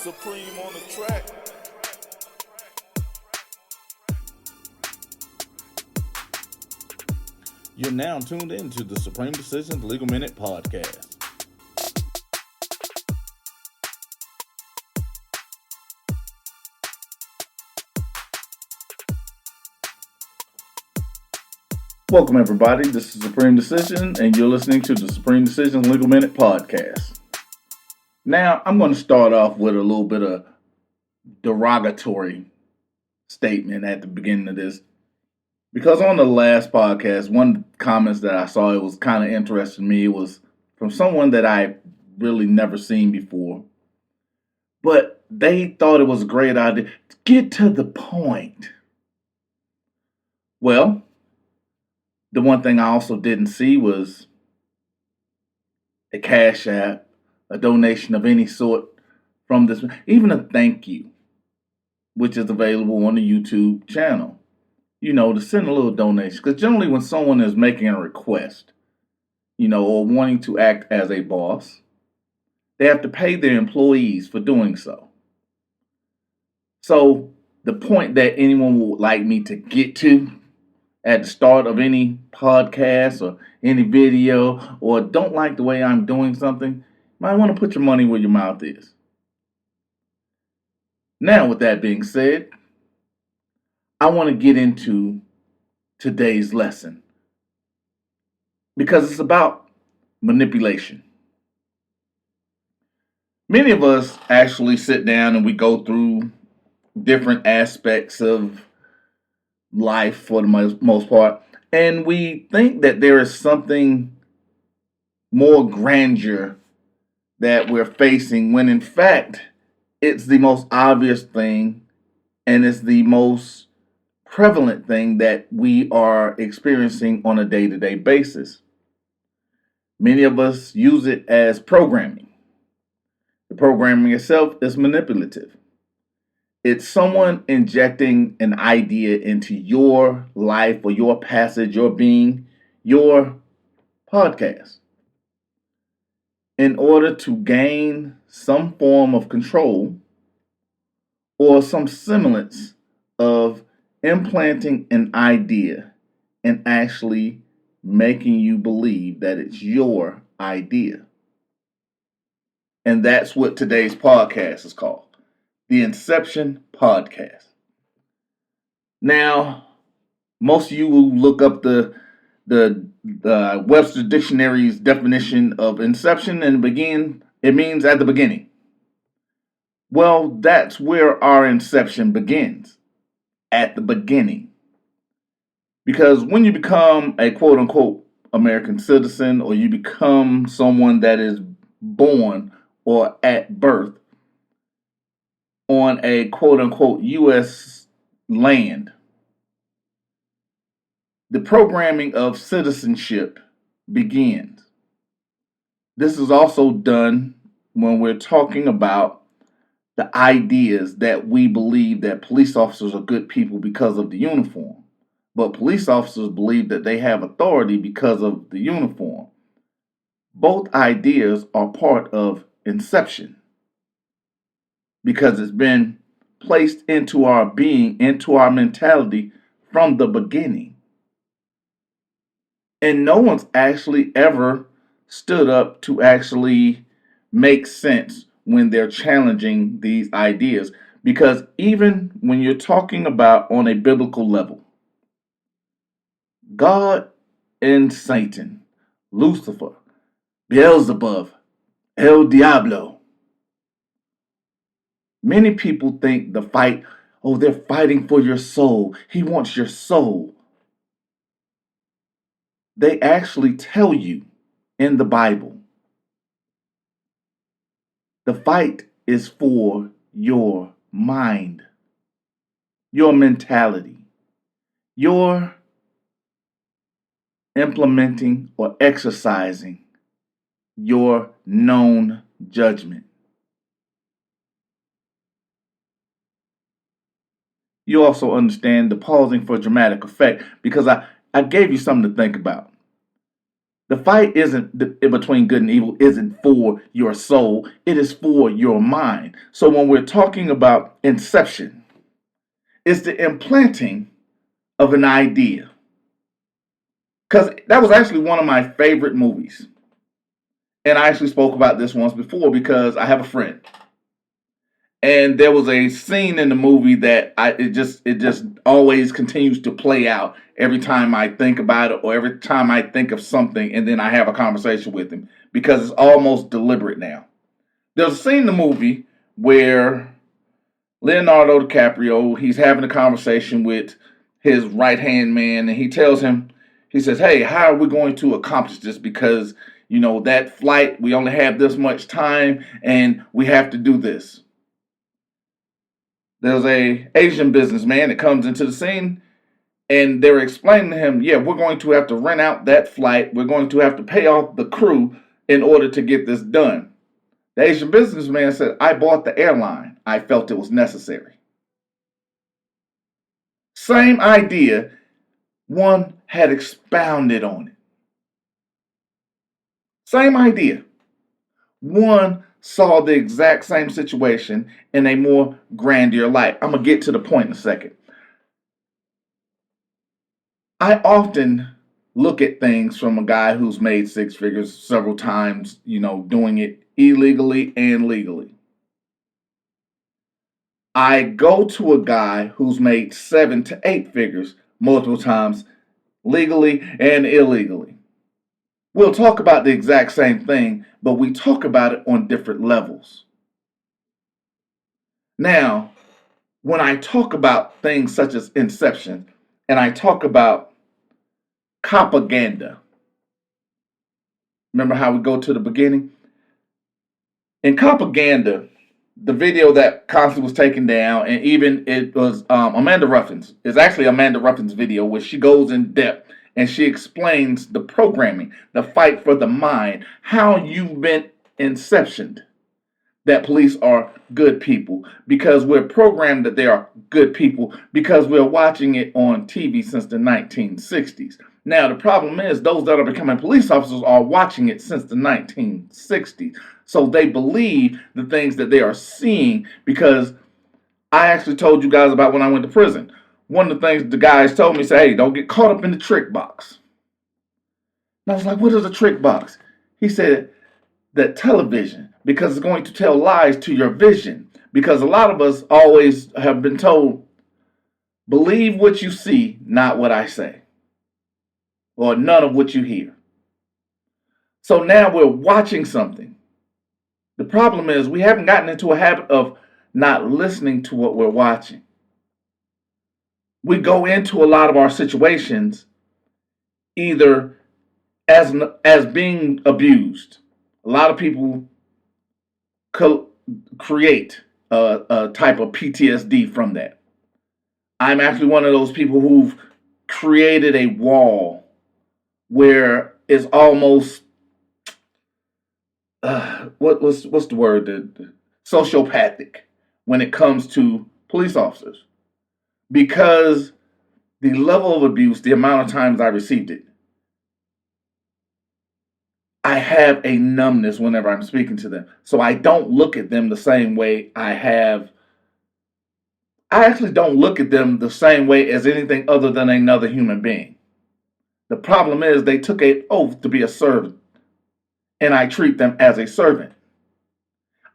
Supreme on the track. You're now tuned into the Supreme Decisions Legal Minute Podcast. Welcome, everybody. This is Supreme Decision, and you're listening to the Supreme Decisions Legal Minute Podcast. Now, I'm going to start off with a little bit of derogatory statement at the beginning of this. Because on the last podcast, one of the comments that I saw, it was kind of interesting to me. It was from someone that I really never seen before. But they thought it was a great idea. Get to the point. Well, the one thing I also didn't see was a cash app, a donation of any sort from this, even a thank you, which is available on the YouTube channel. You know, to send a little donation. Because generally when someone is making a request, or wanting to act as a boss, they have to pay their employees for doing so. So the point that anyone would like me to get to at the start of any podcast or any video, or don't like the way I'm doing something, you might want to put your money where your mouth is. Now, with that being said, I want to get into today's lesson because it's about manipulation. Many of us actually sit down and we go through different aspects of life for the most part, and we think that there is something more grandeur that we're facing when in fact it's the most obvious thing and it's the most prevalent thing that we are experiencing on a day-to-day basis. Many of us use it as programming. The programming itself is manipulative. It's someone injecting an idea into your life or your passage, your being, your podcast, in order to gain some form of control or some semblance of implanting an idea and actually making you believe that it's your idea. And that's what today's podcast is called. The Inception Podcast. Now, most of you will look up the Webster Dictionary's definition of inception and it means at the beginning. Well, that's where our inception begins, at the beginning. Because when you become a quote-unquote American citizen, or you become someone that is born or at birth on a quote-unquote U.S. land, the programming of citizenship begins. This is also done when we're talking about the ideas that we believe that police officers are good people because of the uniform. But police officers believe that they have authority because of the uniform. Both ideas are part of inception, because it's been placed into our being, into our mentality from the beginning. And no one's actually ever stood up to actually make sense when they're challenging these ideas. Because even when you're talking about on a biblical level, God and Satan, Lucifer, Beelzebub, El Diablo, many people think the fight, they're fighting for your soul. He wants your soul. They actually tell you in the Bible, the fight is for your mind, your mentality, your implementing or exercising your known judgment. You also understand the pausing for dramatic effect, because I gave you something to think about. The fight isn't between good and evil, isn't for your soul, it is for your mind. So when we're talking about inception, it's the implanting of an idea. Because that was actually one of my favorite movies. And I actually spoke about this once before because I have a friend. And there was a scene in the movie that it just always continues to play out every time I think about it or every time I think of something and then I have a conversation with him because it's almost deliberate now. There's a scene in the movie where Leonardo DiCaprio, he's having a conversation with his right-hand man and he tells him, he says, hey, how are we going to accomplish this? Because, that flight, we only have this much time and we have to do this. There's a Asian businessman that comes into the scene and they're explaining to him, yeah, we're going to have to rent out that flight. We're going to have to pay off the crew in order to get this done. The Asian businessman said, I bought the airline. I felt it was necessary. Same idea. One had expounded on it. Same idea. One saw the exact same situation in a more grandeur light. I'm going to get to the point in a second. I often look at things from a guy who's made six figures several times, doing it illegally and legally. I go to a guy who's made 7 to 8 figures multiple times, legally and illegally. We'll talk about the exact same thing, but we talk about it on different levels. Now, when I talk about things such as Inception, and I talk about propaganda, remember how we go to the beginning? In propaganda, the video that constantly was taken down, and even it was Amanda Ruffin's. It's actually Amanda Ruffin's video where she goes in depth and she explains the programming, the fight for the mind, how you've been inceptioned, that police are good people because we're programmed that they are good people because we're watching it on TV since the 1960s. Now, the problem is those that are becoming police officers are watching it since the 1960s. So they believe the things that they are seeing because I actually told you guys about when I went to prison. One of the things the guys told me, say, hey, don't get caught up in the trick box. And I was like, what is a trick box? He said that television, because it's going to tell lies to your vision. Because a lot of us always have been told, believe what you see, not what I say. Or none of what you hear. So now we're watching something. The problem is we haven't gotten into a habit of not listening to what we're watching. We go into a lot of our situations either as being abused. A lot of people create a type of PTSD from that. I'm actually one of those people who've created a wall where it's almost what's the word? Sociopathic when it comes to police officers. Because the level of abuse, the amount of times I received it, I have a numbness whenever I'm speaking to them. So I don't look at them the same way I actually don't look at them the same way as anything other than another human being. The problem is they took an oath to be a servant, and I treat them as a servant.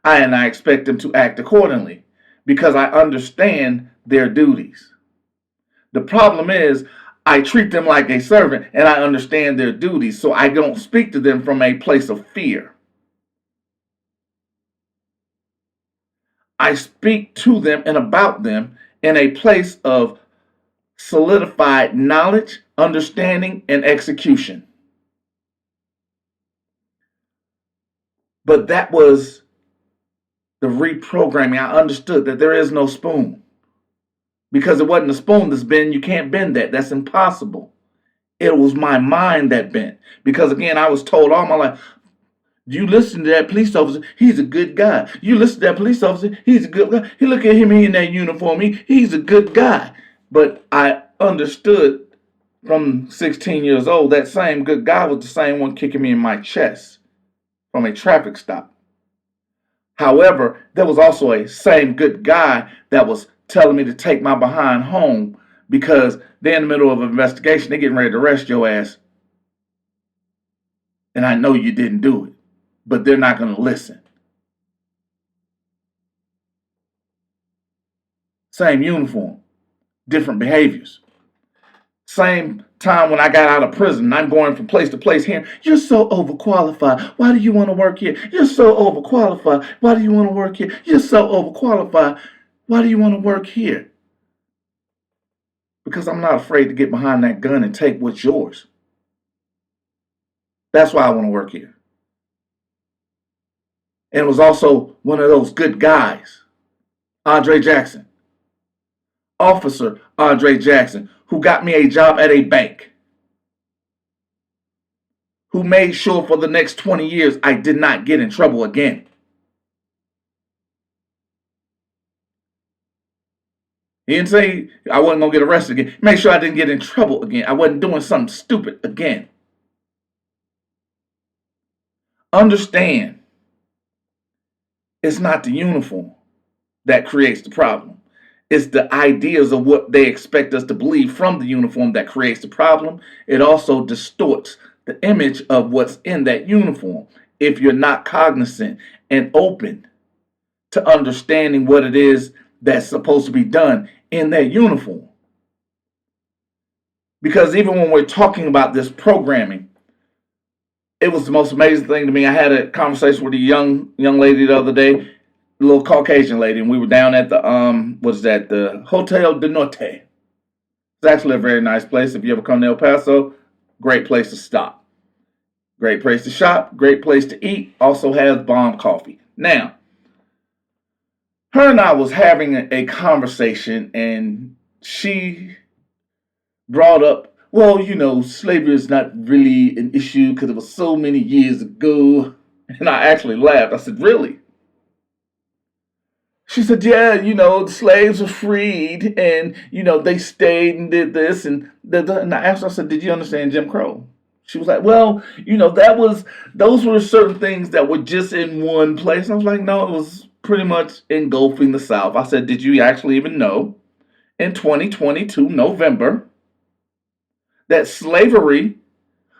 I expect them to act accordingly because I understand their duties. The problem is I treat them like a servant and I understand their duties, so I don't speak to them from a place of fear. I speak to them and about them in a place of solidified knowledge, understanding, and execution. But that was the reprogramming. I understood that there is no spoon. Because it wasn't a spoon that's bent, you can't bend that. That's impossible. It was my mind that bent. Because again, I was told all my life, you listen to that police officer, he's a good guy. You listen to that police officer, he's a good guy. He look at him in that uniform, he's a good guy. But I understood from 16 years old, that same good guy was the same one kicking me in my chest from a traffic stop. However, there was also a same good guy that was telling me to take my behind home because they're in the middle of an investigation. They're getting ready to arrest your ass. And I know you didn't do it, but they're not going to listen. Same uniform, different behaviors. Same time when I got out of prison, I'm going from place to place here. You're so overqualified. Why do you want to work here? You're so overqualified. Why do you want to work here? You're so overqualified. Why do you want to work here? Because I'm not afraid to get behind that gun and take what's yours. That's why I want to work here. And it was also one of those good guys, Andre Jackson. Officer Andre Jackson, who got me a job at a bank, who made sure for the next 20 years I did not get in trouble again. He didn't say I wasn't going to get arrested again. Make sure I didn't get in trouble again. I wasn't doing something stupid again. Understand, it's not the uniform that creates the problem. It's the ideas of what they expect us to believe from the uniform that creates the problem. It also distorts the image of what's in that uniform if you're not cognizant and open to understanding what it is that's supposed to be done in that uniform. Because even when we're talking about this programming, it was the most amazing thing to me. I had a conversation with a young lady the other day, a little Caucasian lady, and we were down at the the Hotel de Norte. It's actually a very nice place. If you ever come to El Paso, great place to stop. Great place to shop, great place to eat, also has bomb coffee. Now, her and I was having a conversation, and she brought up, well, you know, slavery is not really an issue because it was so many years ago. And I actually laughed. I said, really? She said, yeah, you know, the slaves were freed and, you know, they stayed and did this. And I asked her, I said, did you understand Jim Crow? She was like, well, you know, those were certain things that were just in one place. I was like, no, it was pretty much engulfing the South. I said, did you actually even know in 2022, November, that slavery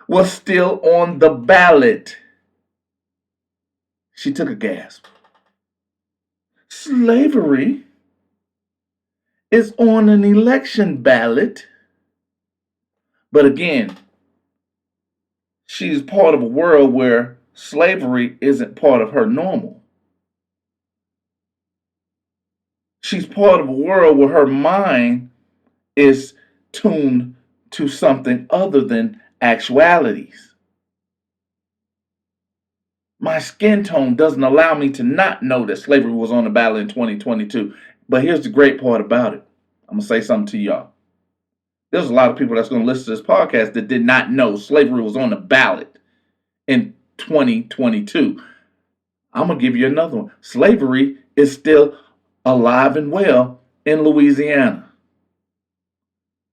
was still on the ballot? She took a gasp. Slavery is on an election ballot. But again, she's part of a world where slavery isn't part of her normal. She's part of a world where her mind is tuned to something other than actualities. My skin tone doesn't allow me to not know that slavery was on the ballot in 2022. But here's the great part about it. I'm going to say something to y'all. There's a lot of people that's going to listen to this podcast that did not know slavery was on the ballot in 2022. I'm going to give you another one. Slavery is still alive and well in Louisiana,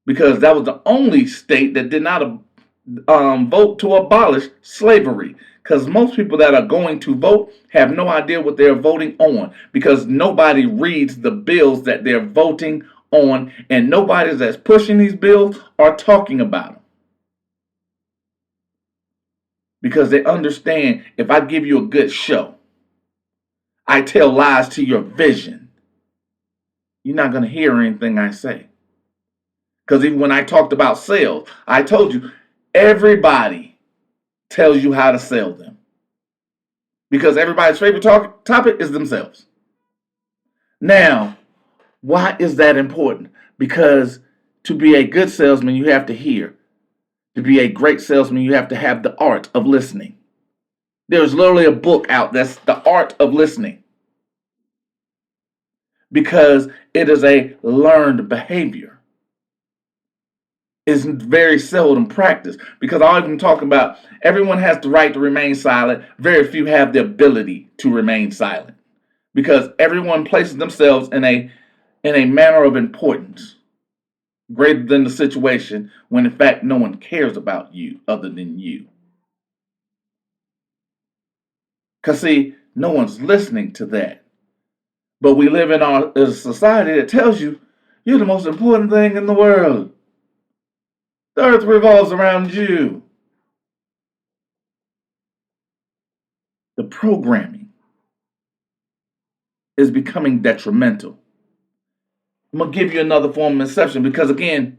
because that was the only state that did not vote to abolish slavery. Because most people that are going to vote have no idea what they're voting on, because nobody reads the bills that they're voting on, and nobody that's pushing these bills are talking about them. Because they understand, if I give you a good show, I tell lies to your vision, you're not going to hear anything I say. Because even when I talked about sales, I told you, everybody tells you how to sell them. Because everybody's favorite topic is themselves. Now, why is that important? Because to be a good salesman, you have to hear. To be a great salesman, you have to have the art of listening. There's literally a book out that's the art of listening. Because it is a learned behavior. Is very seldom practiced, because I even talk about everyone has the right to remain silent. Very few have the ability to remain silent, because everyone places themselves in a manner of importance, greater than the situation, when in fact no one cares about you other than you. Because, see, no one's listening to that. But we live in a society that tells you you're the most important thing in the world. The earth revolves around you. The programming is becoming detrimental. I'm going to give you another form of inception because, again,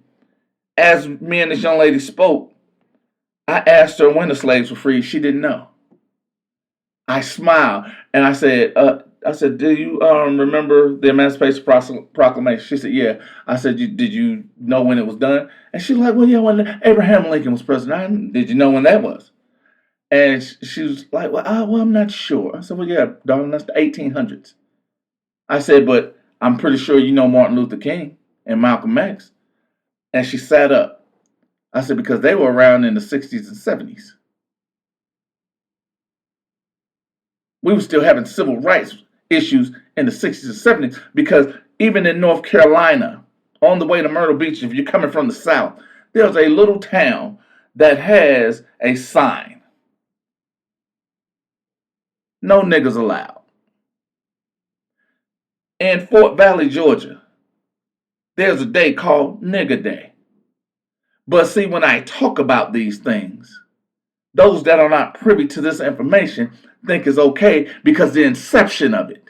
as me and this young lady spoke, I asked her when the slaves were free. She didn't know. I smiled and I said, do you remember the Emancipation Proclamation? She said, yeah. I said, did you know when it was done? And she was like, well, yeah, when Abraham Lincoln was president. Did you know when that was? And she was like, well, I'm not sure. I said, well, yeah, darling, that's the 1800s. I said, but I'm pretty sure you know Martin Luther King and Malcolm X. And she sat up. I said, because they were around in the 60s and 70s. We were still having civil rights issues in the 60s and 70s because even in North Carolina, on the way to Myrtle Beach, if you're coming from the South, there's a little town that has a sign. No niggas allowed. In Fort Valley, Georgia, there's a day called Nigger Day. But see, when I talk about these things, those that are not privy to this information think it's okay because the inception of it,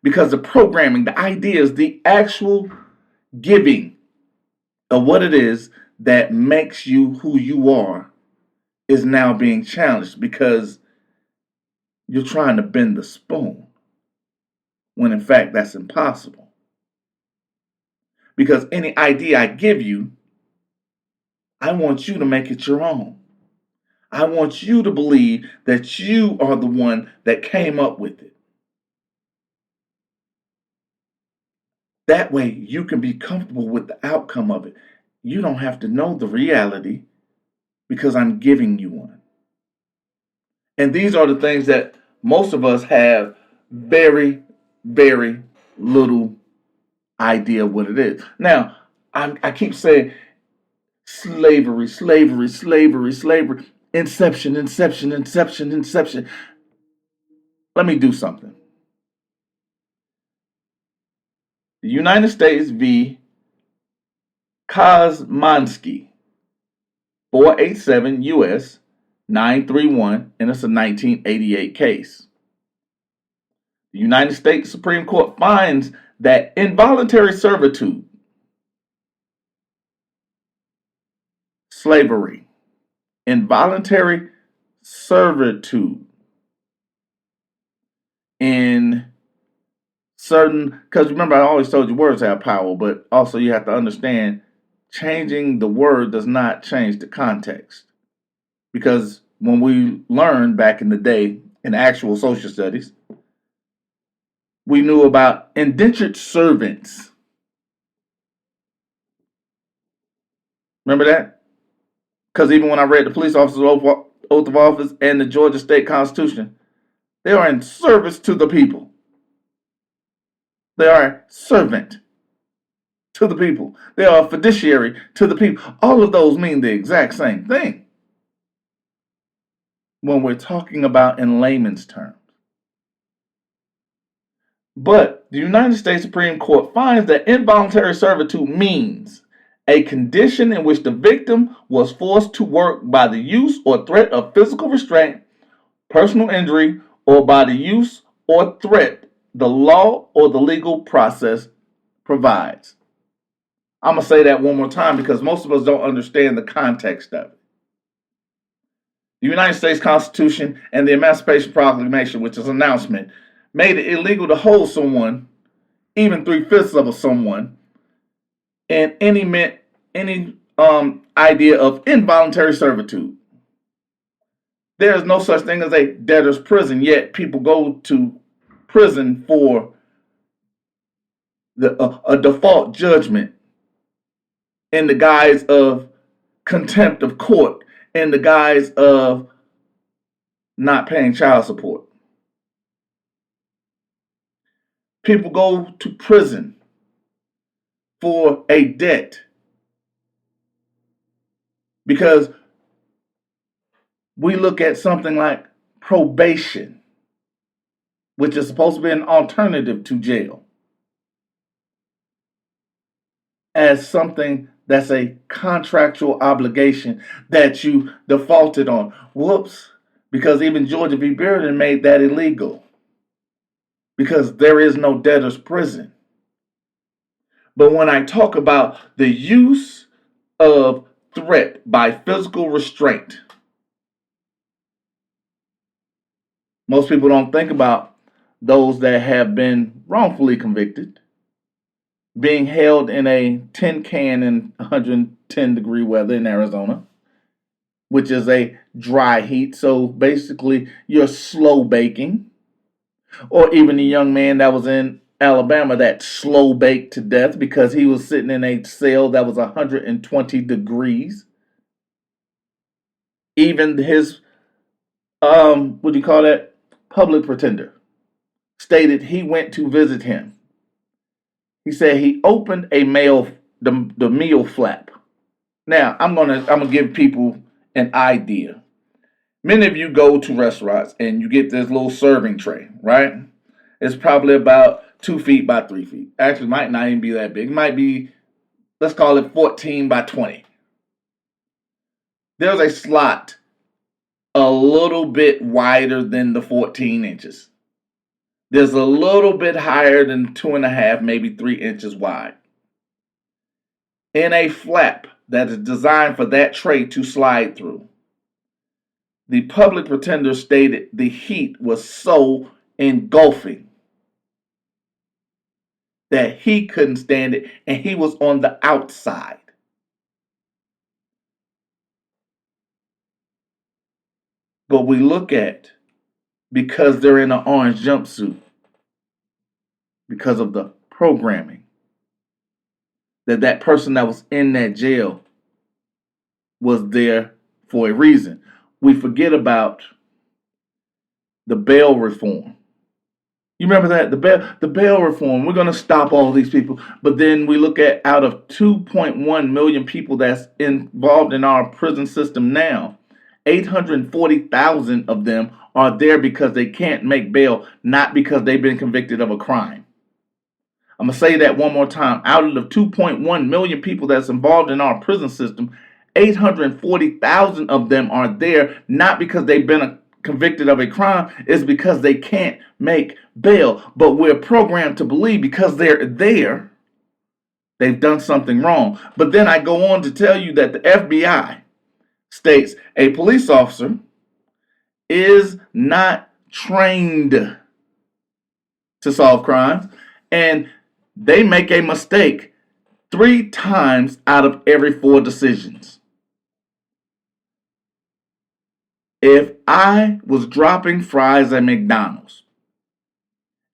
because the programming, the ideas, the actual giving of what it is that makes you who you are is now being challenged because you're trying to bend the spoon when in fact that's impossible. Because any idea I give you, I want you to make it your own. I want you to believe that you are the one that came up with it. That way you can be comfortable with the outcome of it. You don't have to know the reality because I'm giving you one. And these are the things that most of us have very, very little idea what it is. Now, I keep saying slavery, slavery, slavery, slavery, inception, inception, inception, inception. Let me do something. The United States v. Kosmansky, 487 U.S. 931, and it's a 1988 case. The United States Supreme Court finds that involuntary servitude, slavery, involuntary servitude in certain, because remember I always told you words have power, but also you have to understand changing the word does not change the context. Because when we learned back in the day in actual social studies, we knew about indentured servants. Remember that? Because even when I read the police officer's oath of office and the Georgia State Constitution, they are in service to the people. They are a servant to the people. They are a fiduciary to the people. All of those mean the exact same thing when we're talking about in layman's terms. But the United States Supreme Court finds that involuntary servitude means a condition in which the victim was forced to work by the use or threat of physical restraint, personal injury, or by the use or threat the law or the legal process provides. I'm going to say that one more time because most of us don't understand the context of it. The United States Constitution and the Emancipation Proclamation, which is an announcement, made it illegal to hold someone, even 3/5 of someone, and any idea of involuntary servitude. There is no such thing as a debtor's prison, yet people go to prison for a default judgment in the guise of contempt of court, in the guise of not paying child support. People go to prison for a debt Because we look at something like probation, which is supposed to be an alternative to jail, as something that's a contractual obligation that you defaulted on. Whoops, because even Georgia v. Bearden made that illegal because there is no debtor's prison. But when I talk about the use of threat by physical restraint, most people don't think about those that have been wrongfully convicted being held in a tin can in 110-degree weather in Arizona, which is a dry heat. So basically, you're slow baking. Or even the young man that was in Alabama that slow baked to death because he was sitting in a cell that was 120 degrees. Even his, what do you call that? Public pretender stated he went to visit him. He said he opened the meal flap. Now I'm gonna give people an idea. Many of you go to restaurants and you get this little serving tray, right? It's probably about 2 feet by 3 feet. Actually, it might not even be that big. It might be, let's call it 14 by 20. There's a slot a little bit wider than the 14 inches. There's a little bit higher than 2.5, maybe 3 inches wide. In a flap that is designed for that tray to slide through. The public pretender stated the heat was so engulfing that he couldn't stand it, and he was on the outside. But we look at, because they're in an orange jumpsuit, because of the programming, that person that was in that jail was there for a reason. We forget about the bail reform. You remember that? The bail reform. We're going to stop all these people. But then we look at, out of 2.1 million people that's involved in our prison system now, 840,000 of them are there because they can't make bail, not because they've been convicted of a crime. I'm going to say that one more time. Out of the 2.1 million people that's involved in our prison system, 840,000 of them are there not because they've been convicted of a crime, is because they can't make bail. But we're programmed to believe because they're there, they've done something wrong. But then I go on to tell you that the FBI states a police officer is not trained to solve crimes, and they make a mistake 3 times out of every 4 decisions. If I was dropping fries at McDonald's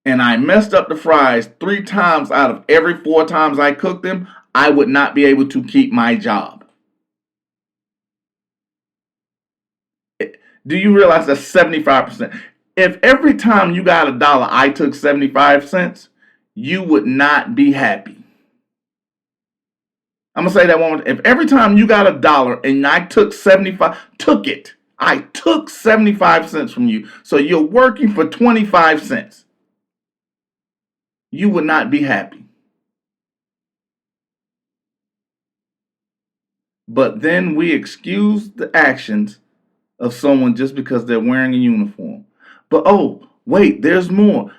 and I messed up the fries 3 times out of every 4 times I cooked them, I would not be able to keep my job. Do you realize that's 75%? If every time you got $1, I took 75 cents, you would not be happy. I'm going to say that one more time. If every time you got $1 and I took 75, I took 75 cents from you. So you're working for 25 cents. You would not be happy. But then we excuse the actions of someone just because they're wearing a uniform. But oh, wait, there's more.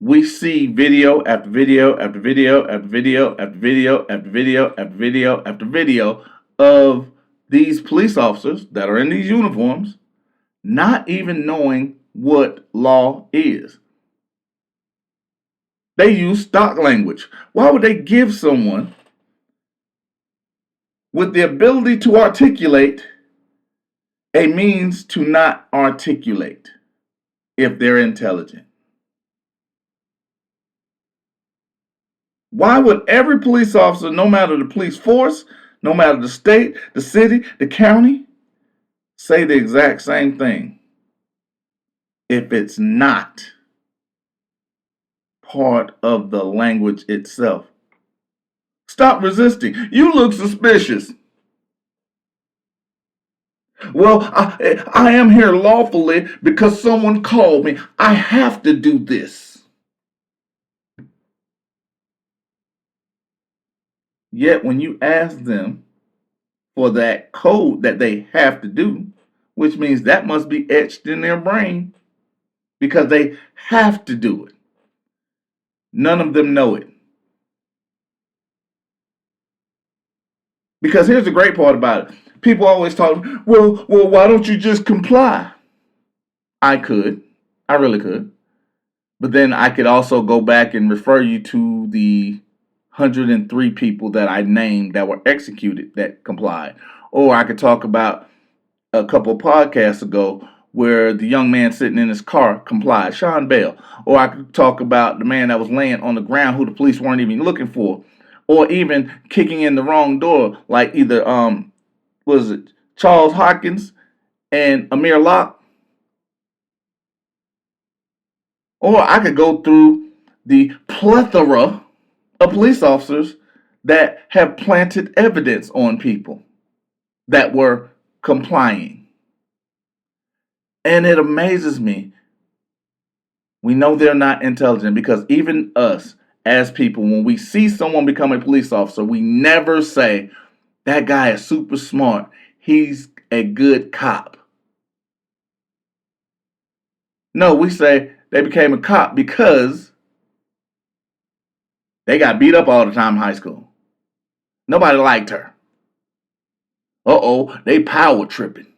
We see video after video after video after video after video after video after video after video of these police officers that are in these uniforms not even knowing what law is. They use stock language. Why would they give someone with the ability to articulate a means to not articulate if they're intelligent? Why would every police officer, no matter the police force, no matter the state, the city, the county, say the exact same thing if it's not part of the language itself? Stop resisting. You look suspicious. Well, I am here lawfully because someone called me. I have to do this. Yet when you ask them for that code that they have to do, which means that must be etched in their brain because they have to do it. None of them know it. Because here's the great part about it. People always talk, well, why don't you just comply? I could. I really could. But then I could also go back and refer you to the 103 people that I named that were executed that complied. Or I could talk about a couple of podcasts ago where the young man sitting in his car complied, Sean Bell. Or I could talk about the man that was laying on the ground who the police weren't even looking for. Or even kicking in the wrong door, like either was it Charles Hawkins and Amir Locke? Or I could go through the plethora of police officers that have planted evidence on people that were complying. And it amazes me. We know they're not intelligent because even us as people, when we see someone become a police officer, we never say, that guy is super smart. He's a good cop. No, we say they became a cop because they got beat up all the time in high school. Nobody liked her. They power tripping.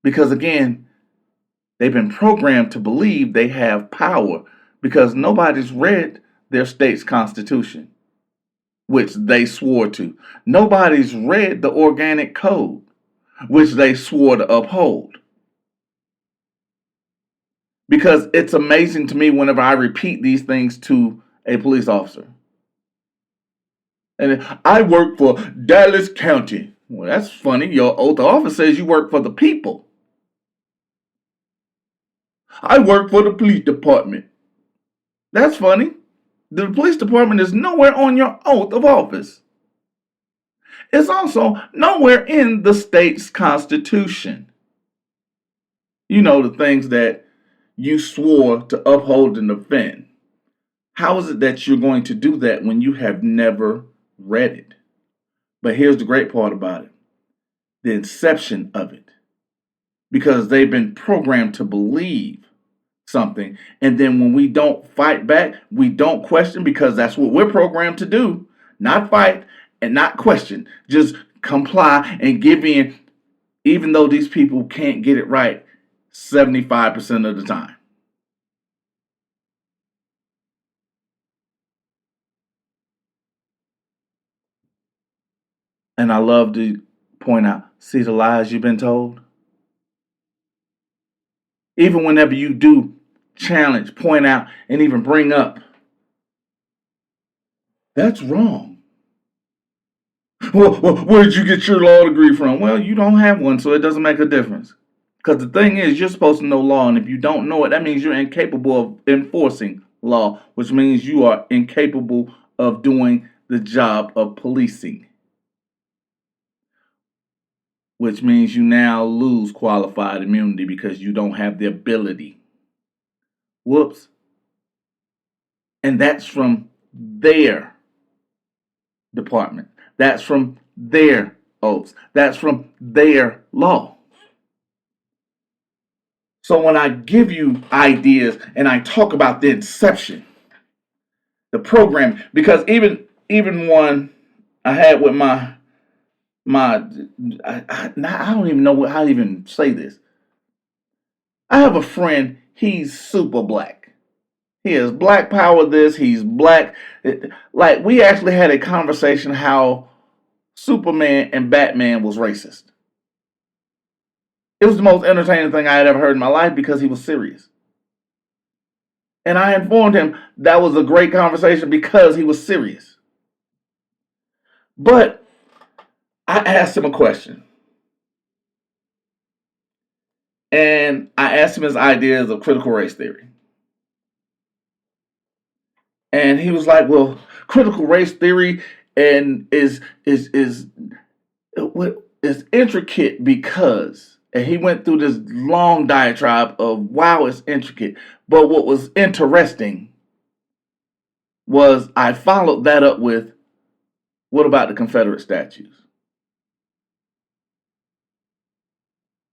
Because again, they've been programmed to believe they have power because nobody's read their state's constitution, which they swore to. Nobody's read the organic code, which they swore to uphold. Because it's amazing to me whenever I repeat these things to a police officer. And I work for Dallas County. Well, that's funny. Your oath of office says you work for the people. I work for the police department. That's funny. The police department is nowhere on your oath of office. It's also nowhere in the state's constitution. You know, the things that you swore to uphold and defend. How is it that you're going to do that when you have never read it? But here's the great part about it. The inception of it. Because they've been programmed to believe something. And then when we don't fight back, we don't question because that's what we're programmed to do. Not fight and not question. Just comply and give in, even though these people can't get it right 75% of the time. And I love to point out, see the lies you've been told? Even whenever you do challenge, point out, and even bring up, that's wrong. Well, where did you get your law degree from? Well, you don't have one, so it doesn't make a difference. Because the thing is, you're supposed to know law, and if you don't know it, that means you're incapable of enforcing law, which means you are incapable of doing the job of policing, which means you now lose qualified immunity because you don't have the ability. Whoops. And that's from their department. That's from their oaths. That's from their law. So when I give you ideas and I talk about the inception, the program, because even one I had with my I don't even know how to even say this. I have a friend, he's super black. He is black power this, he's black. Like, we actually had a conversation how Superman and Batman was racist. It was the most entertaining thing I had ever heard in my life because he was serious. And I informed him that was a great conversation because he was serious. But I asked him a question. And I asked him his ideas of critical race theory. And he was like, well, critical race theory and is it's intricate because, and he went through this long diatribe of, wow, it's intricate. But what was interesting was I followed that up with, what about the Confederate statues?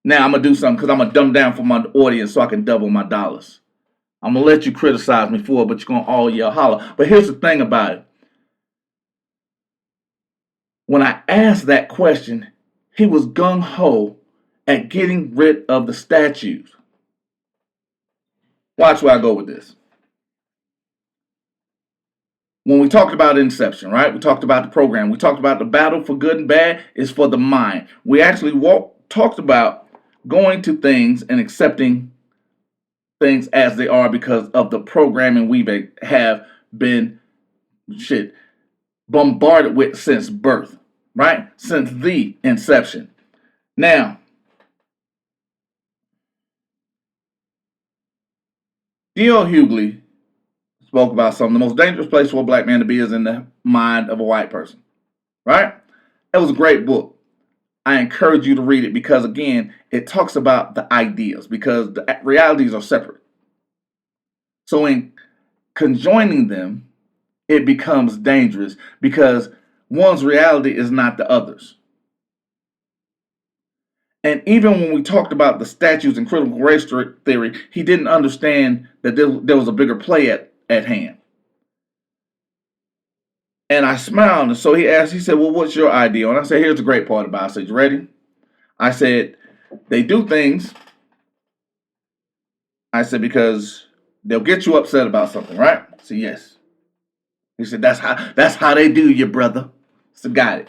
Now I'm going to do something because I'm going to dumb down for my audience so I can double my dollars. I'm going to let you criticize me for it, but you're going to all yell holler. But here's the thing about it. When I asked that question, he was gung-ho at getting rid of the statues. Watch where I go with this. When we talked about Inception, right? We talked about the program. We talked about the battle for good and bad is for the mind. We actually talked about going to things and accepting things as they are because of the programming we have been bombarded with since birth, right? Since the inception. Now, D.L. Hughley spoke about something. The most dangerous place for a black man to be is in the mind of a white person, right? It was a great book. I encourage you to read it because, again, it talks about the ideas because the realities are separate. So in conjoining them, it becomes dangerous because one's reality is not the other's. And even when we talked about the statues and critical race theory, he didn't understand that there was a bigger play at hand. And I smiled, and so he said, well, what's your idea? And I said, here's the great part about it. I said, you ready? I said, they do things. I said, because they'll get you upset about something, right? I said, yes. He said, that's how they do you, brother. So got it.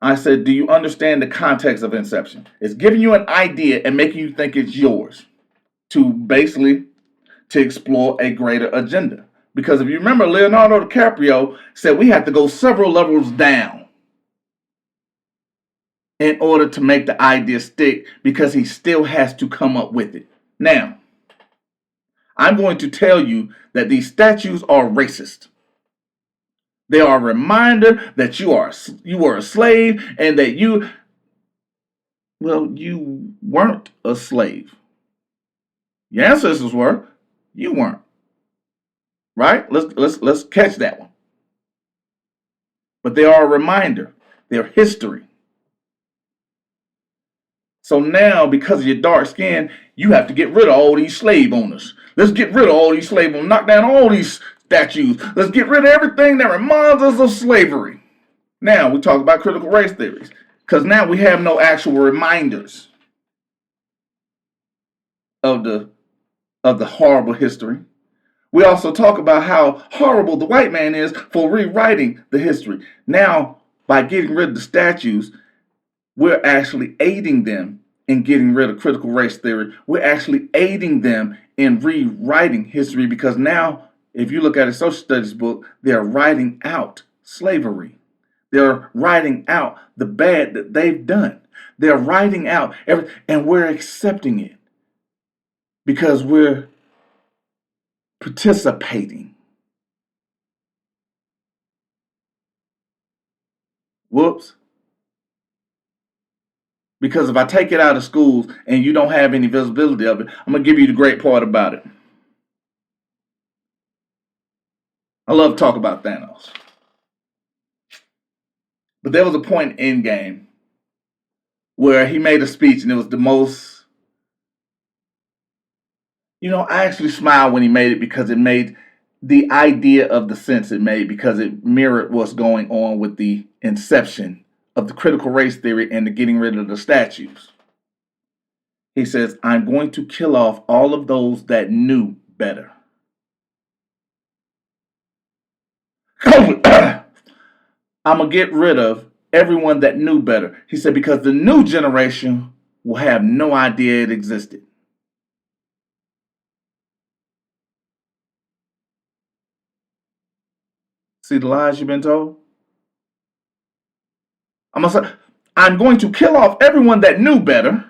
I said, do you understand the context of Inception? It's giving you an idea and making you think it's yours to explore a greater agenda. Because if you remember, Leonardo DiCaprio said we had to go several levels down in order to make the idea stick because he still has to come up with it. Now, I'm going to tell you that these statues are racist. They are a reminder that you were a slave and that you weren't a slave. Your ancestors were, you weren't. Right? Let's catch that one. But they are a reminder. They're history. So now, because of your dark skin, you have to get rid of all these slave owners. Let's get rid of all these slave owners. Knock down all these statues. Let's get rid of everything that reminds us of slavery. Now, we talk about critical race theories. Because now we have no actual reminders of the horrible history. We also talk about how horrible the white man is for rewriting the history. Now, by getting rid of the statues, we're actually aiding them in getting rid of critical race theory. We're actually aiding them in rewriting history because now, if you look at a social studies book, they're writing out slavery. They're writing out the bad that they've done. They're writing out everything, and we're accepting it because we're participating. Whoops. Because if I take it out of schools and you don't have any visibility of it, I'm going to give you the great part about it. I love to talk about Thanos. But there was a point in Endgame where he made a speech and it was the most, I actually smiled when he made it because it made the idea of the sense it made because it mirrored what's going on with the inception of the critical race theory and the getting rid of the statues. He says, I'm going to kill off all of those that knew better. I'm going to get rid of everyone that knew better. He said, because the new generation will have no idea it existed. See the lies you've been told? I'm going to kill off everyone that knew better,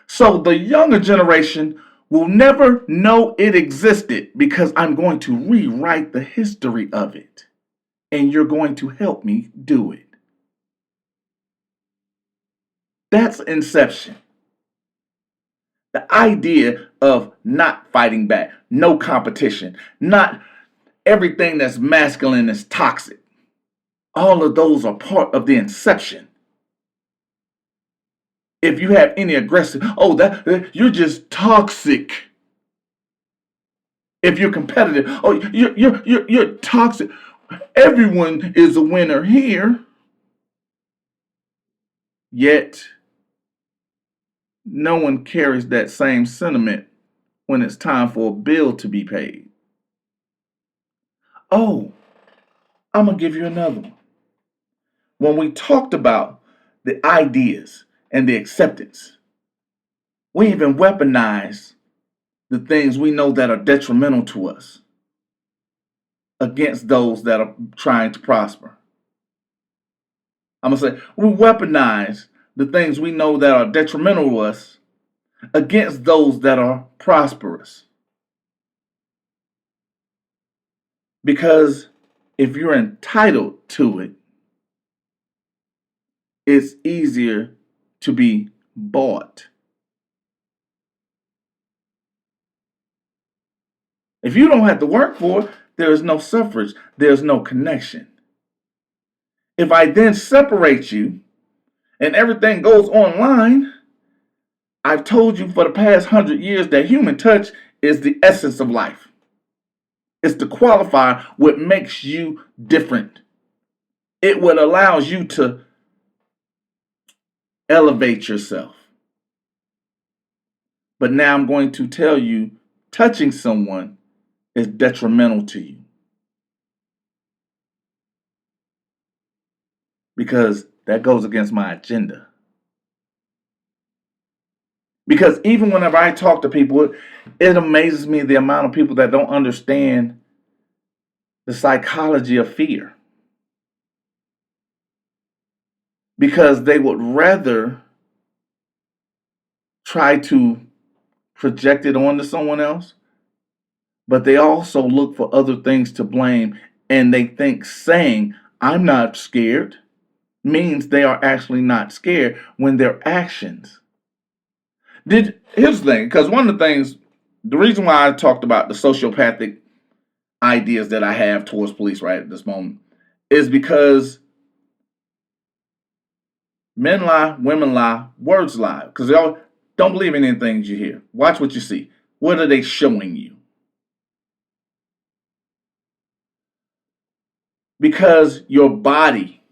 so the younger generation will never know it existed because I'm going to rewrite the history of it. and you're going to help me do it. That's Inception. The idea of not fighting back, no competition, not everything that's masculine is toxic. All of those are part of the Inception. If you have any aggressive, you're just toxic. If you're competitive, you're toxic. Everyone is a winner here. Yet no one carries that same sentiment when it's time for a bill to be paid. Oh, I'm going to give you another one. When we talked about the ideas and the acceptance, we even weaponize the things we know that are detrimental to us against those that are trying to prosper. I'm going to say, we weaponize the things we know that are detrimental to us against those that are prosperous. Because if you're entitled to it, it's easier to be bought. If you don't have to work for it, there is no suffrage, there's no connection. If I then separate you and everything goes online, I've told you for the past 100 years that human touch is the essence of life. It's the qualifier, what makes you different. It what allows you to elevate yourself. But now I'm going to tell you, touching someone is detrimental to you. Because that goes against my agenda. Because even whenever I talk to people, it amazes me the amount of people that don't understand the psychology of fear. Because they would rather try to project it onto someone else, but they also look for other things to blame, and they think saying, I'm not scared, means they are actually not scared when their actions. Here's the thing, because one of the things, the reason why I talked about the sociopathic ideas that I have towards police right at this moment is because men lie, women lie, words lie. Because they all don't believe in anything you hear. Watch what you see. What are they showing you? Because your body,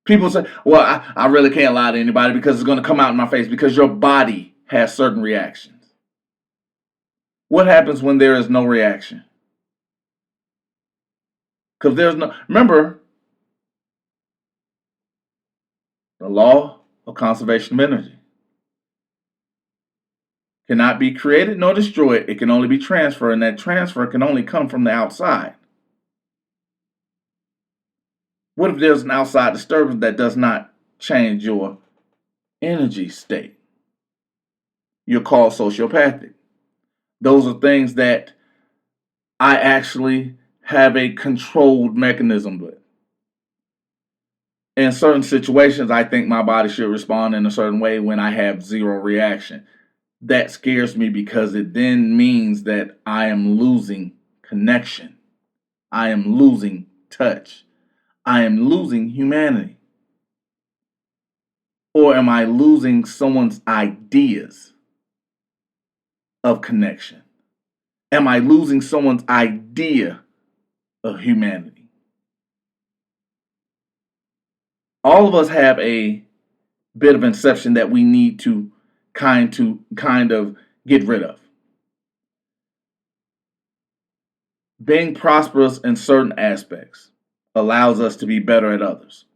people say, well, I really can't lie to anybody because it's going to come out in my face, because your body has certain reactions. What happens when there is no reaction? Because there's no, remember, the law of conservation of energy cannot be created nor destroyed. It can only be transferred, and that transfer can only come from the outside. What if there's an outside disturbance that does not change your energy state? You're called sociopathic. Those are things that I actually have a controlled mechanism with. In certain situations, I think my body should respond in a certain way when I have zero reaction. That scares me because it then means that I am losing connection. I am losing touch. I am losing humanity. Or am I losing someone's ideas of connection? Am I losing someone's idea of humanity? All of us have a bit of inception that we need to kind of get rid of. Being prosperous in certain aspects allows us to be better at others.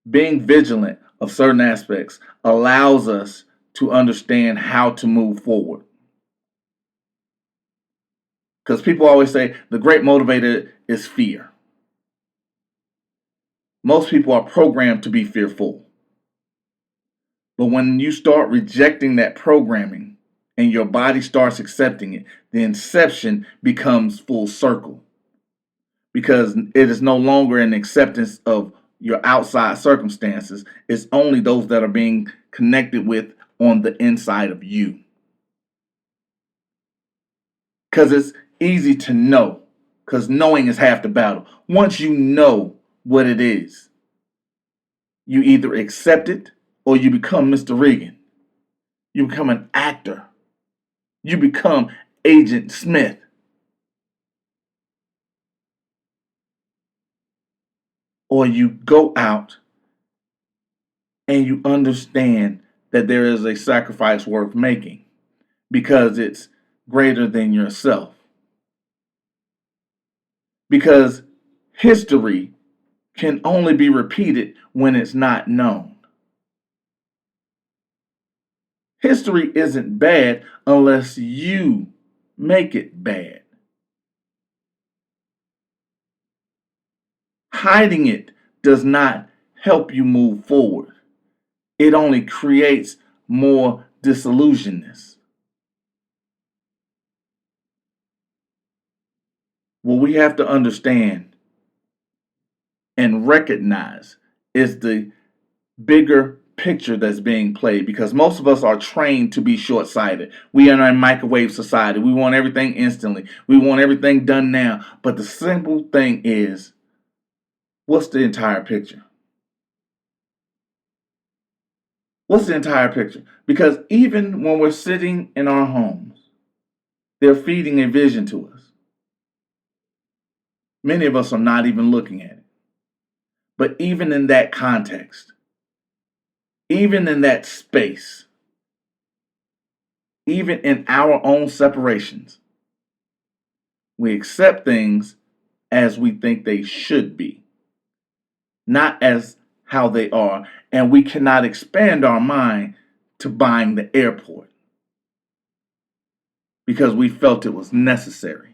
Being vigilant of certain aspects allows us to understand how to move forward. Because people always say the great motivator is fear. Most people are programmed to be fearful. But when you start rejecting that programming and your body starts accepting it, the inception becomes full circle. because it is no longer an acceptance of your outside circumstances. It's only those that are being connected with on the inside of you. Because it's easy to know, because knowing is half the battle. Once you know what it is, you either accept it or you become Mr. Regan. You become an actor. You become Agent Smith. Or you go out and you understand that there is a sacrifice worth making because it's greater than yourself. Because history can only be repeated when it's not known. History isn't bad unless you make it bad. Hiding it does not help you move forward. It only creates more disillusionness. What we have to understand and recognize is the bigger picture that's being played, because most of us are trained to be short-sighted. We are in a microwave society. We want everything instantly. We want everything done now. But the simple thing is, what's the entire picture? What's the entire picture? Because even when we're sitting in our homes, they're feeding a vision to us. Many of us are not even looking at it. But even in that context, even in that space, even in our own separations, we accept things as we think they should be, not as how they are. And we cannot expand our mind to buying the airport because we felt it was necessary.